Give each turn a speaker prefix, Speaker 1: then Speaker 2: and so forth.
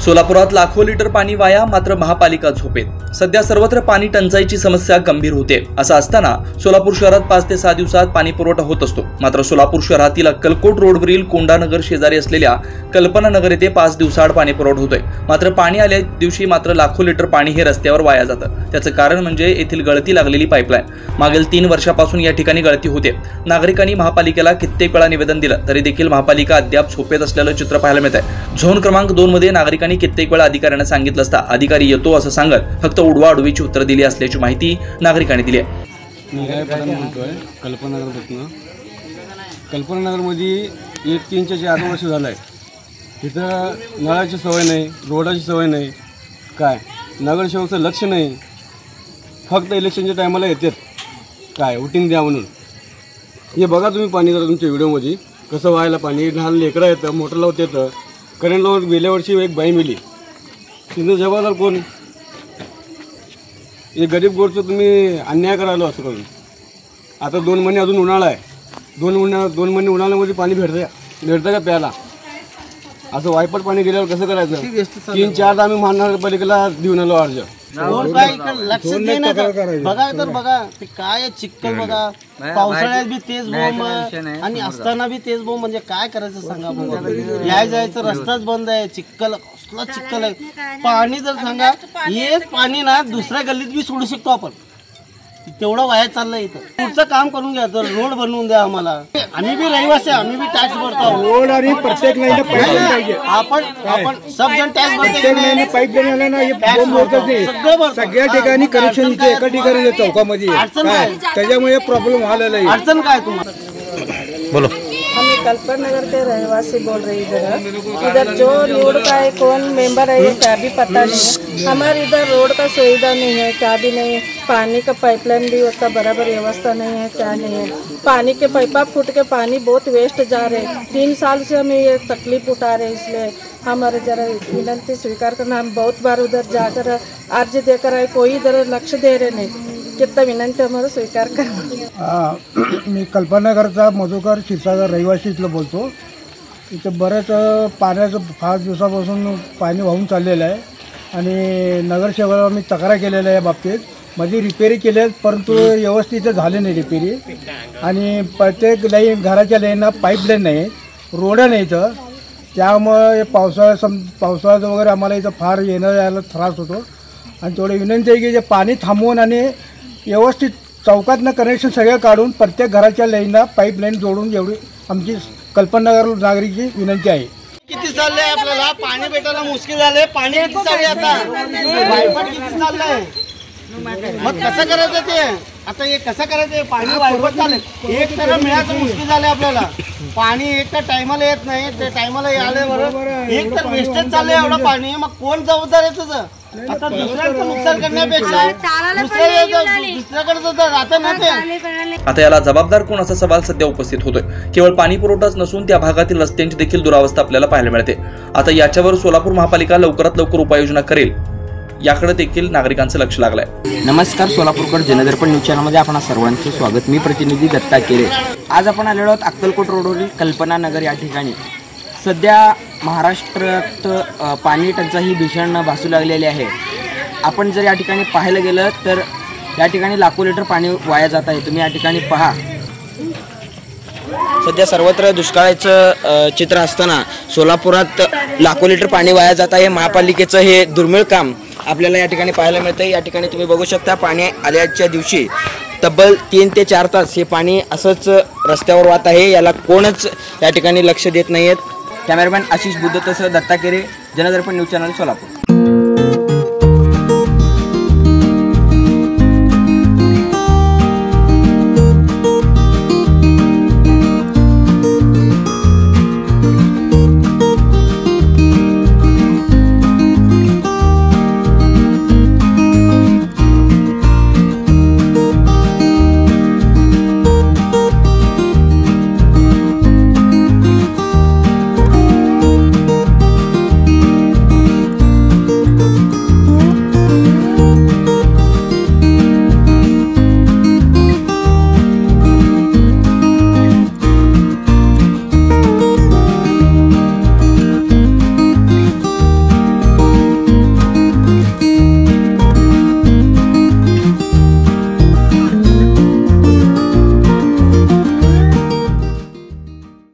Speaker 1: सोलापुरात लाखो लिटर पाणी वाया, मात्र महापालिका झोपेत। सध्या सर्वत्र पाणी टंचाईची समस्या गंभीर होते। असं असताना सोलापूर शहरात 5 ते 6 दिवसात पाणी पुरवठा होत असतो। मात्र सोलापूर शहरातील अक्कलकोट रोडवरील कोंडानगर शेजारी असलेल्या कल्पना नगर येथे 5 दिवसाआड पाणी पुरवठा होतोय। मात्र पाणी आल्या दिवशी मात्र लाखो लिटर पाणी हे रस्त्यावर वाया जातं। त्याचं कारण म्हणजे येथील गळती लागलेली पाईपलाईन। मागील 3 वर्षापासून या ठिकाणी गळती होते। नागरिकांनी महापालिकेला कित्येक वेळा निवेदन दिलं तरी देखील महापालिका अद्याप झोपेत असल्याचं चित्र पाहायला मिळत आहे। झोन क्रमांक 2 मध्ये नागरिकांनी कित्येक वेळा अधिकाऱ्यांना सांगितलं असता अधिकारी येतो असं सांगत फक्त उडवाउडवीची उत्तर दिली असल्याची माहिती नागरिकांनी दिली आहे।
Speaker 2: मी काय प्रधान म्हणतोय कल्पनानगरपासून। कल्पनानगरमध्ये 1-3 ते 4 वर्ष झालं आहे। तिथं नळाची सवय नाही, रोडाची सवय नाही, काय नगरसेवकचं लक्ष नाही। फक्त इलेक्शनच्या टायमाला येतात काय वोटिंग द्या म्हणून। हे बघा तुम्ही पाणी जरा तुमच्या व्हिडिओमध्ये कसं व्हायला पाणी। लहान लेकरं येतं, मोटर लावत येतं। करंट लावून गेल्या वर्षी एक बाई मिली, तिथं जबाबदार कोण? हे गरीब गोरचं तुम्ही अन्याय करायला असं करून। आता 2 महिने अजून उन्हाळा आहे। 2 महिने उन्हाळ्यामध्ये पाणी भेटतं का प्यायला? असं वायपट पाणी गेल्यावर कसं करायचं? 3-4 आम्ही महानगरपालिकेला देऊन आलो अर्ज।
Speaker 3: लक्ष बघा तर बघा ते काय चिखल बघा। पावसाळ्यात बी तेच बोंब आणि असताना बी तेच बोंब, म्हणजे काय करायचं सांगा बघा। याय जायचं रस्ताच बंद आहे, चिखल कसला चिखल आहे। पाणी जर सांगा हेच पाणी ना दुसऱ्या गल्लीत बी सोडू शकतो आपण, तेवढं वाया चाललंय। इथं पुढचं काम करून घ्या, तर रोड बनवून द्या आम्हाला। आम्ही बी रहिवासी, आम्ही बी टॅक्स भरतो।
Speaker 4: रोड आणि प्रत्येक लाईन पाईपलाईन पाहिजे।
Speaker 3: आपण सब जण टॅक्स भरतो।
Speaker 4: पाईपलाईन आला ना, हे बोंब होतच नाही। सगळ्या ठिकाणी कनेक्शन इथे एका ठिकाणी चौकामध्ये त्याच्यामुळे प्रॉब्लेम व्हायला।
Speaker 3: अडचण काय तुम्हाला?
Speaker 1: बोलो।
Speaker 5: हम कल्पना नगर के रहवासी बोल रहे इधर जो रोड का है कौन मेंबर है ये क्या भी पता नहीं है। हमारे इधर रोड का सुविधा नहीं है, क्या भी नहीं है। पानी का पाइपलाइन भी होता बराबर व्यवस्था नहीं है, क्या नहीं है। पानी के पाइपा फूट के पानी बहुत वेस्ट जा रहे। 3 साल से हमें ये तकलीफ उठा रहे, इसलिए हमारे जरा विनती स्वीकार करना। हम बहुत बार उधर जाकर अर्ज देकर आए, कोई इधर लक्ष्य दे रहे नहीं। कितना विनंती हमारा स्वीकार करा।
Speaker 4: मी कल्पनानगरचा मधुकर क्षीरसागर रहिवासी इथलं बोलतो। इथं बरेच पाण्याचं 5 दिवसापासून पाणी वाहून चाललेलं आहे आणि नगरसेवकाला मी तक्रार केलेल्या आहे बाबतीत। मध्ये रिपेरी केल्या परंतु व्यवस्थित झाले नाही रिपेरी। आणि प्रत्येक लाईन घराच्या लाईनला पाईपलाईन नाही, रोडं नाही इथं। त्यामुळे पावसाळ्यात वगैरे आम्हाला इथं फार येणं यायला त्रास होतो। आणि थोडी विनंती आहे की जे पाणी थांबवून आणि व्यवस्थित चौकातनं कनेक्शन सगळं काढून प्रत्येक घराच्या लाईनला पाईपलाईन जोडून एवढी आमची कल्पनानगर नागरिकची विनंती आहे।
Speaker 3: किती चाललंय आपल्याला पाणी भेटायला मुश्किल झालंय। पाणी किती चाललंय आता, वायपट किती चाललंय, मग कसं करायचं ते? आता हे कसं करायचं? पाणी वायपट चाललंय, एक तर मिळायचं मुश्किल झालंय आपल्याला। पाणी एक तर टायमाला येत नाही, ते टायमाला आले बरोबर, एक तर वेस्टेज चाललंय एवढं पाणी। मग कोण जबाबदार आहे तुझं? आता दुसऱ्यांचं नुकसान करण्यापेक्षा दुसऱ्याकडे जातं ना ते।
Speaker 1: आता याला जबाबदार कोण असा सवाल सध्या उपस्थित होतोय। केवळ पाणी पुरवठाच नसून त्या भागातील रस्त्यांची देखील दुरावस्था आपल्याला पाहायला मिळते। आता याच्यावर सोलापूर महापालिका लवकरात लवकर उपाययोजना करेल याकडे देखील नागरिकांचं लक्ष लागलंय।
Speaker 6: नमस्कार, सोलापूरकर जनदर्पण न्यूज चॅनलमध्ये आपण सर्वांचं स्वागत। मी प्रतिनिधी दत्ता केरे। आज आपण आलेलो आहोत अक्कलकोट रोडवरील कल्पना नगर या ठिकाणी। सध्या महाराष्ट्रात पाणी टंचाई भीषण भासू लागलेली आहे। आपण जर या ठिकाणी पाहायला गेलं तर या ठिकाणी लाखो लिटर पाणी वाया जात आहे। तुम्ही या ठिकाणी पहा, सध्या सर्वत्र दुष्काळाचं चित्र असताना सोलापुरात लाखो लिटर पाणी वाया जात आहे। महापालिकेचं हे दुर्मिळ काम आपल्याला या ठिकाणी पाहायला मिळतं। या ठिकाणी तुम्ही बघू शकता पाणी आल्याच्या दिवशी तब्बल 3 ते 4 तास हे पाणी असंच रस्त्यावर वाहत आहे। याला कोणच या ठिकाणी लक्ष देत नाहीयेत। कॅमेरामॅन आशिष बुद्धतसह दत्ता केरे, जनदर्पण न्यूज चॅनल सोलापूर।